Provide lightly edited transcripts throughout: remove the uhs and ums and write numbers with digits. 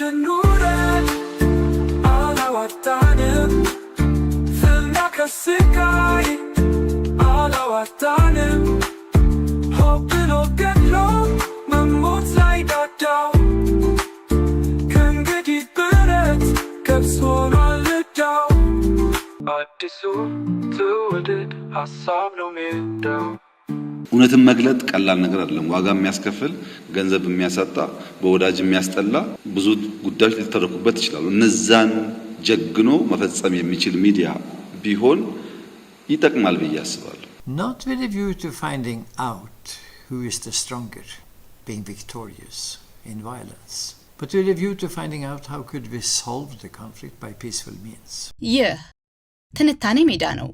nuren Alawatanim Filnakasikai Alawatanim Hopin ogenlo Mamut laidadaw Kengedit beret Kapsol alidaw Adisu Tuwadid Hasab no midaw እውነትን መግለጥ ቀላል ነገር አይደለም። ዋጋ የሚያስከፍል ገንዘብ የሚያሳጣ በወዳጅ የሚያስጠላ ብዙ ጉዳዮች ሊተረኩበት ይችላሉ። እነዛን ጀግኖ መፈጸም የሚችል ሚዲያ ቢሆን ይጠቅማል ብዬ አስባለሁ። Not with a view to finding out who is the stronger, being victorious in violence, but with a view to finding out how could we solve the conflict by peaceful means. ይህ ትንታኔ ሜዳ ነው።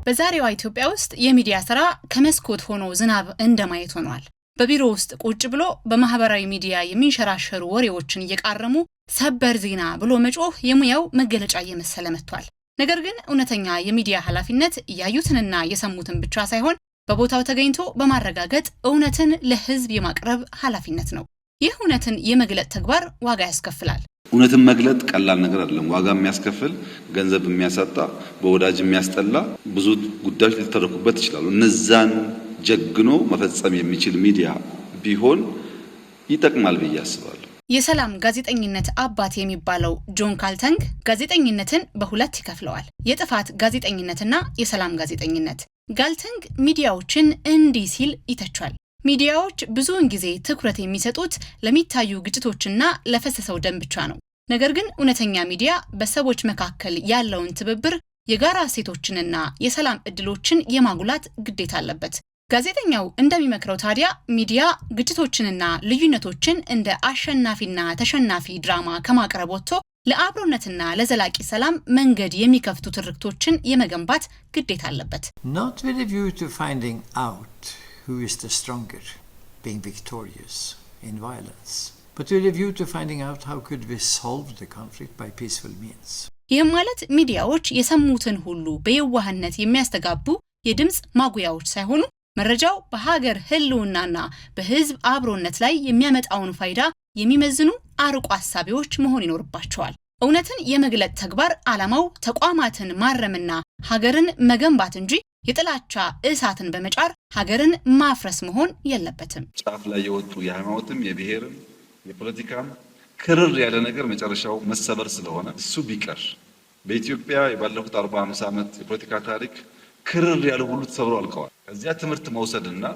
በዛሬዋ ኢትዮጵያ ውስጥ የሚዲያ ስራ ከመስኮት ሆኖ ዝናብ እንደማየት ሆኗል። በቢሮ ውስጥ ቁጭ ብሎ በማህበራዊ ሚዲያ የሚንሸራሸሩ ወሬዎችን እየቃረሙ ሰበር ዜና ብሎ መጮህ የሙያው መገለጫ እየመሰለ መጥቷል። ነገር ግን እውነተኛ የሚዲያ ኃላፊነት ያዩትንና የሰሙትን ብቻ ሳይሆን በቦታው ተገኝቶ በማረጋገጥ እውነትን ለህዝብ የማቅረብ ኃላፊነት ነው። ይህ እውነትን የመግለጥ ተግባር ዋጋ ያስከፍላል። እውነትን መግለጥ ቀላል ነገር አይደለም። ዋጋ የሚያስከፍል ገንዘብ የሚያሳጣ በወዳጅ የሚያስጠላ ብዙ ጉዳዮች ሊተረኩበት ይችላሉ። እነዛን ጀግኖ መፈጸም የሚችል ሚዲያ ቢሆን ይጠቅማል ብዬ አስባለሁ። የሰላም ጋዜጠኝነት አባት የሚባለው ጆን ካልተንግ ጋዜጠኝነትን በሁለት ይከፍለዋል። የጥፋት ጋዜጠኝነትና የሰላም ጋዜጠኝነት። ጋልተንግ ሚዲያዎችን እንዲህ ሲል ይተቻል። ሚዲያዎች ብዙውን ጊዜ ትኩረት የሚሰጡት ለሚታዩ ግጭቶችና ለፈሰሰው ደም ብቻ ነው። ነገር ግን እውነተኛ ሚዲያ በሰዎች መካከል ያለውን ትብብር፣ የጋራ እሴቶችንና የሰላም እድሎችን የማጉላት ግዴታ አለበት። ጋዜጠኛው እንደሚመክረው ታዲያ ሚዲያ ግጭቶችንና ልዩነቶችን እንደ አሸናፊና ተሸናፊ ድራማ ከማቅረብ ወጥቶ ለአብሮነትና ለዘላቂ ሰላም መንገድ የሚከፍቱ ትርክቶችን የመገንባት ግዴታ አለበት። Not with a view to finding out who is the stronger, being victorious in violence, but with a view to finding out how could we solve the conflict by peaceful means. ይህም ማለት ሚዲያዎች የሰሙትን ሁሉ በየዋህነት የሚያስተጋቡ የድምጽ ማጉያዎች ሳይሆኑ መረጃው በሀገር ህልውናና በህዝብ አብሮነት ላይ የሚያመጣውን ፋይዳ የሚመዝኑ አርቆ አሳቢዎች መሆን ይኖርባቸዋል። እውነትን የመግለጥ ተግባር ዓላማው ተቋማትን ማረምና ሀገርን መገንባት እንጂ የጥላቻ እሳትን በመጫር ሀገርን ማፍረስ መሆን የለበትም። ጫፍ ላይ የወጡ የሃይማኖትም የብሔርም የፖለቲካም ክርር ያለ ነገር መጨረሻው መሰበር ስለሆነ እሱ ቢቀር በኢትዮጵያ የባለፉት 40-50 ዓመት የፖለቲካ ታሪክ ክርር ያለ ሁሉ ተሰብሮ አልቀዋል። ከዚያ ትምህርት መውሰድና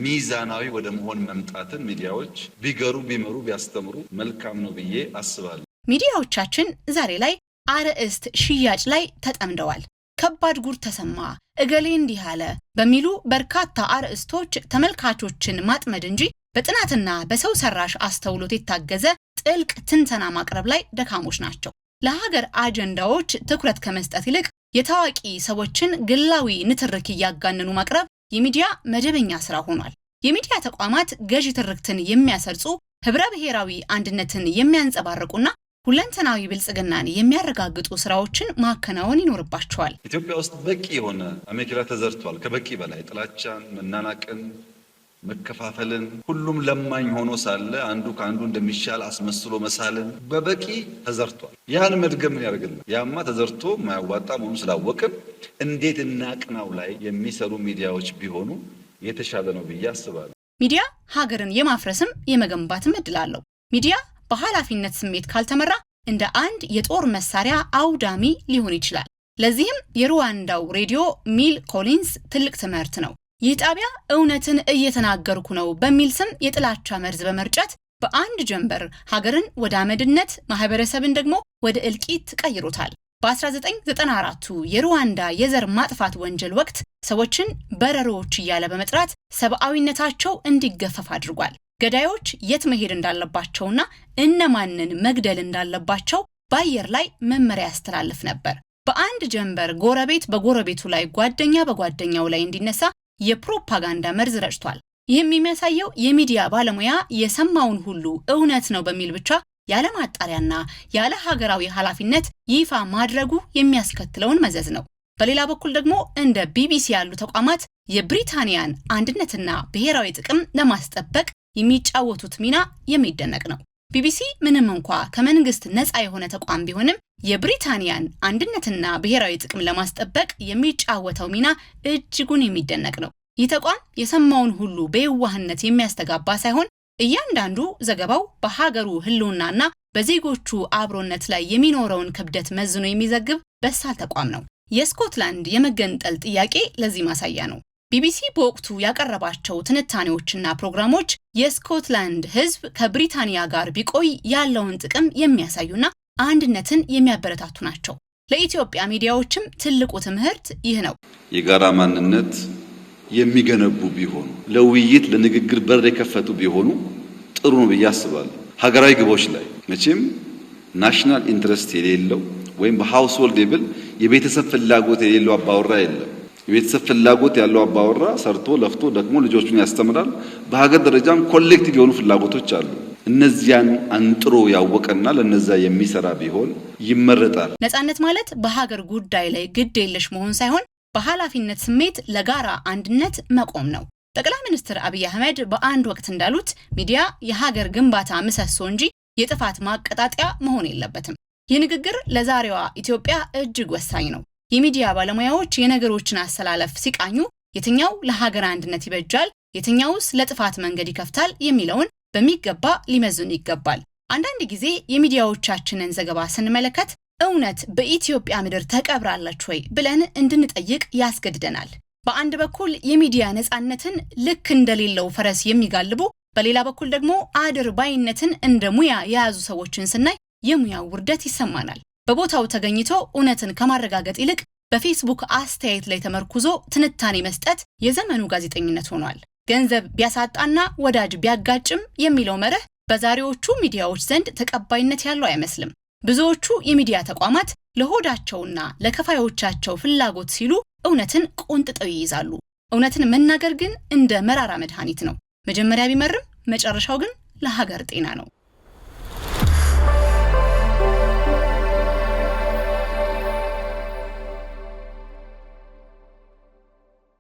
ሚዛናዊ ወደ መሆን መምጣትን ሚዲያዎች ቢገሩ ቢመሩ ቢያስተምሩ መልካም ነው ብዬ አስባለሁ። ሚዲያዎቻችን ዛሬ ላይ አርዕስት ሽያጭ ላይ ተጠምደዋል። ከባድ ጉር ተሰማ፣ እገሌ እንዲህ አለ በሚሉ በርካታ አርዕስቶች ተመልካቾችን ማጥመድ እንጂ በጥናትና በሰው ሰራሽ አስተውሎት የታገዘ ጥልቅ ትንተና ማቅረብ ላይ ደካሞች ናቸው። ለሀገር አጀንዳዎች ትኩረት ከመስጠት ይልቅ የታዋቂ ሰዎችን ግላዊ ንትርክ እያጋነኑ ማቅረብ የሚዲያ መደበኛ ስራ ሆኗል። የሚዲያ ተቋማት ገዢ ትርክትን የሚያሰርጹ፣ ህብረ ብሔራዊ አንድነትን የሚያንጸባርቁና ሁለንተናዊ ብልጽግናን የሚያረጋግጡ ስራዎችን ማከናወን ይኖርባቸዋል። ኢትዮጵያ ውስጥ በቂ የሆነ አሜኬላ ተዘርቷል። ከበቂ በላይ ጥላቻን፣ መናናቅን፣ መከፋፈልን ሁሉም ለማኝ ሆኖ ሳለ አንዱ ከአንዱ እንደሚሻል አስመስሎ መሳልን በበቂ ተዘርቷል። ያን መድገም ምን ያደርግልናል? ያማ ተዘርቶ ማያዋጣ መሆኑ ስላወቅን እንዴት እናቅናው ላይ የሚሰሩ ሚዲያዎች ቢሆኑ የተሻለ ነው ብዬ አስባለሁ። ሚዲያ ሀገርን የማፍረስም የመገንባትም እድል አለው። ሚዲያ በኃላፊነት ስሜት ካልተመራ እንደ አንድ የጦር መሳሪያ አውዳሚ ሊሆን ይችላል። ለዚህም የሩዋንዳው ሬዲዮ ሚል ኮሊንስ ትልቅ ትምህርት ነው። ይህ ጣቢያ እውነትን እየተናገርኩ ነው በሚል ስም የጥላቻ መርዝ በመርጨት በአንድ ጀንበር ሀገርን ወደ አመድነት ማህበረሰብን ደግሞ ወደ እልቂት ቀይሮታል። በ1994ቱ የሩዋንዳ የዘር ማጥፋት ወንጀል ወቅት ሰዎችን በረሮዎች እያለ በመጥራት ሰብአዊነታቸው እንዲገፈፍ አድርጓል። ገዳዮች የት መሄድ እንዳለባቸውና እነማንን መግደል እንዳለባቸው በአየር ላይ መመሪያ ያስተላልፍ ነበር። በአንድ ጀንበር ጎረቤት በጎረቤቱ ላይ ጓደኛ በጓደኛው ላይ እንዲነሳ የፕሮፓጋንዳ መርዝ ረጭቷል። ይህም የሚያሳየው የሚዲያ ባለሙያ የሰማውን ሁሉ እውነት ነው በሚል ብቻ ያለ ማጣሪያና ያለ ሀገራዊ ኃላፊነት ይፋ ማድረጉ የሚያስከትለውን መዘዝ ነው። በሌላ በኩል ደግሞ እንደ ቢቢሲ ያሉ ተቋማት የብሪታንያን አንድነትና ብሔራዊ ጥቅም ለማስጠበቅ የሚጫወቱት ሚና የሚደነቅ ነው። ቢቢሲ ምንም እንኳ ከመንግስት ነፃ የሆነ ተቋም ቢሆንም የብሪታንያን አንድነትና ብሔራዊ ጥቅም ለማስጠበቅ የሚጫወተው ሚና እጅጉን የሚደነቅ ነው። ይህ ተቋም የሰማውን ሁሉ በየዋህነት የሚያስተጋባ ሳይሆን እያንዳንዱ ዘገባው በሀገሩ ህልውናና በዜጎቹ አብሮነት ላይ የሚኖረውን ክብደት መዝኖ የሚዘግብ በሳል ተቋም ነው። የስኮትላንድ የመገንጠል ጥያቄ ለዚህ ማሳያ ነው። ቢቢሲ በወቅቱ ያቀረባቸው ትንታኔዎችና ፕሮግራሞች የስኮትላንድ ህዝብ ከብሪታንያ ጋር ቢቆይ ያለውን ጥቅም የሚያሳዩና አንድነትን የሚያበረታቱ ናቸው። ለኢትዮጵያ ሚዲያዎችም ትልቁ ትምህርት ይህ ነው። የጋራ ማንነት የሚገነቡ ቢሆኑ ለውይይት ለንግግር በር የከፈቱ ቢሆኑ ጥሩ ነው ብዬ አስባለሁ። ሀገራዊ ግቦች ላይ መቼም ናሽናል ኢንትረስት የሌለው ወይም በሃውስሆልድ ሌቭል የቤተሰብ ፍላጎት የሌለው አባወራ የለም። የቤተሰብ ፍላጎት ያለው አባወራ ሰርቶ ለፍቶ ደግሞ ልጆቹን ያስተምራል። በሀገር ደረጃም ኮሌክቲቭ የሆኑ ፍላጎቶች አሉ። እነዚያን አንጥሮ ያወቀና ለነዛ የሚሰራ ቢሆን ይመረጣል። ነጻነት ማለት በሀገር ጉዳይ ላይ ግድ የለሽ መሆን ሳይሆን በኃላፊነት ስሜት ለጋራ አንድነት መቆም ነው። ጠቅላይ ሚኒስትር አብይ አህመድ በአንድ ወቅት እንዳሉት ሚዲያ የሀገር ግንባታ ምሰሶ እንጂ የጥፋት ማቀጣጠያ መሆን የለበትም። ይህ ንግግር ለዛሬዋ ኢትዮጵያ እጅግ ወሳኝ ነው። የሚዲያ ባለሙያዎች የነገሮችን አሰላለፍ ሲቃኙ የትኛው ለሀገር አንድነት ይበጃል፣ የትኛውስ ለጥፋት መንገድ ይከፍታል የሚለውን በሚገባ ሊመዝኑ ይገባል። አንዳንድ ጊዜ የሚዲያዎቻችንን ዘገባ ስንመለከት እውነት በኢትዮጵያ ምድር ተቀብራለች ወይ ብለን እንድንጠይቅ ያስገድደናል። በአንድ በኩል የሚዲያ ነጻነትን ልክ እንደሌለው ፈረስ የሚጋልቡ፣ በሌላ በኩል ደግሞ አድርባይነትን እንደ ሙያ የያዙ ሰዎችን ስናይ የሙያው ውርደት ይሰማናል። በቦታው ተገኝቶ እውነትን ከማረጋገጥ ይልቅ በፌስቡክ አስተያየት ላይ ተመርኩዞ ትንታኔ መስጠት የዘመኑ ጋዜጠኝነት ሆኗል። ገንዘብ ቢያሳጣና ወዳጅ ቢያጋጭም የሚለው መርህ በዛሬዎቹ ሚዲያዎች ዘንድ ተቀባይነት ያለው አይመስልም። ብዙዎቹ የሚዲያ ተቋማት ለሆዳቸውና ለከፋዮቻቸው ፍላጎት ሲሉ እውነትን ቆንጥጠው ይይዛሉ። እውነትን መናገር ግን እንደ መራራ መድኃኒት ነው። መጀመሪያ ቢመርም መጨረሻው ግን ለሀገር ጤና ነው።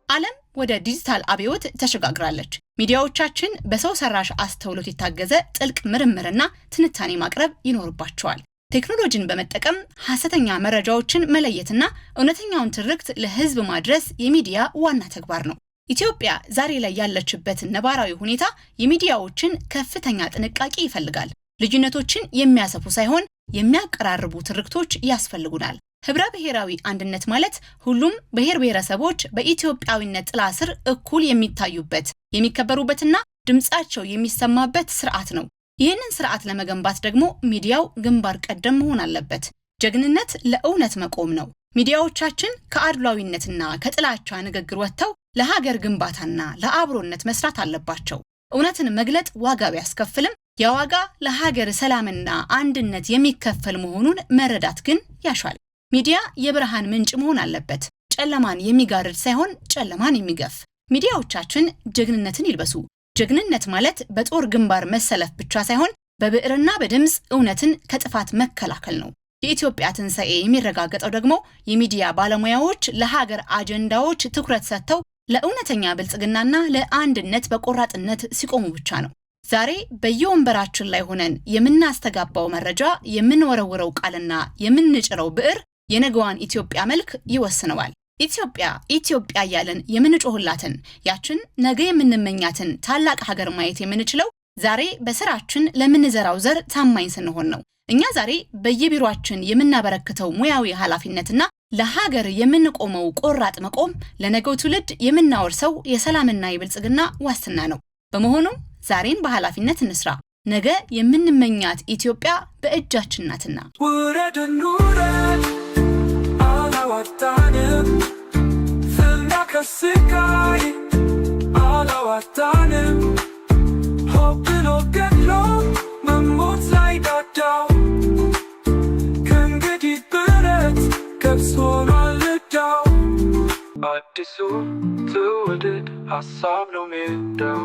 ዓለም ወደ ዲጂታል አብዮት ተሸጋግራለች። ሚዲያዎቻችን በሰው ሰራሽ አስተውሎት የታገዘ ጥልቅ ምርምርና ትንታኔ ማቅረብ ይኖርባቸዋል። ቴክኖሎጂን በመጠቀም ሐሰተኛ መረጃዎችን መለየትና እውነተኛውን ትርክት ለህዝብ ማድረስ የሚዲያ ዋና ተግባር ነው። ኢትዮጵያ ዛሬ ላይ ያለችበት ነባራዊ ሁኔታ የሚዲያዎችን ከፍተኛ ጥንቃቄ ይፈልጋል። ልዩነቶችን የሚያሰፉ ሳይሆን የሚያቀራርቡ ትርክቶች ያስፈልጉናል። ህብረ ብሔራዊ አንድነት ማለት ሁሉም ብሔር ብሔረሰቦች በኢትዮጵያዊነት ጥላ ስር እኩል የሚታዩበት፣ የሚከበሩበትና ድምጻቸው የሚሰማበት ስርዓት ነው። ይህንን ስርዓት ለመገንባት ደግሞ ሚዲያው ግንባር ቀደም መሆን አለበት። ጀግንነት ለእውነት መቆም ነው። ሚዲያዎቻችን ከአድሏዊነትና ከጥላቻ ንግግር ወጥተው ለሀገር ግንባታና ለአብሮነት መስራት አለባቸው። እውነትን መግለጥ ዋጋ ቢያስከፍልም ያዋጋ ለሀገር ሰላምና አንድነት የሚከፈል መሆኑን መረዳት ግን ያሻል። ሚዲያ የብርሃን ምንጭ መሆን አለበት። ጨለማን የሚጋርድ ሳይሆን ጨለማን የሚገፍ። ሚዲያዎቻችን ጀግንነትን ይልበሱ። ጀግንነት ማለት በጦር ግንባር መሰለፍ ብቻ ሳይሆን በብዕርና በድምጽ እውነትን ከጥፋት መከላከል ነው። የኢትዮጵያ ትንሣኤ የሚረጋገጠው ደግሞ የሚዲያ ባለሙያዎች ለሀገር አጀንዳዎች ትኩረት ሰጥተው ለእውነተኛ ብልጽግናና ለአንድነት በቆራጥነት ሲቆሙ ብቻ ነው። ዛሬ በየወንበራችን ላይ ሆነን የምናስተጋባው መረጃ፣ የምንወረውረው ቃልና የምንጭረው ብዕር የነገዋን ኢትዮጵያ መልክ ይወስነዋል። ኢትዮጵያ እያለን የምንጮህላትን ያችን ነገ የምንመኛትን ታላቅ ሀገር ማየት የምንችለው ዛሬ በስራችን ለምንዘራው ዘር ታማኝ ስንሆን ነው። እኛ ዛሬ በየቢሮአችን የምናበረክተው ሙያዊ ኃላፊነትና ለሀገር የምንቆመው ቆራጥ መቆም ለነገው ትውልድ የምናወርሰው የሰላምና የብልጽግና ዋስትና ነው። በመሆኑም ዛሬን በኃላፊነት እንስራ። ነገ የምንመኛት ኢትዮጵያ በእጃችን ናትና። ውረድ አላዋጣንም፣ ፍና ከስቃይ አላዋጣንም፣ ሆብሎ ገድሎ መሞት ላይ ዳዳው አዲሱ ትውልድ ሀሳብ ነው ሜዳው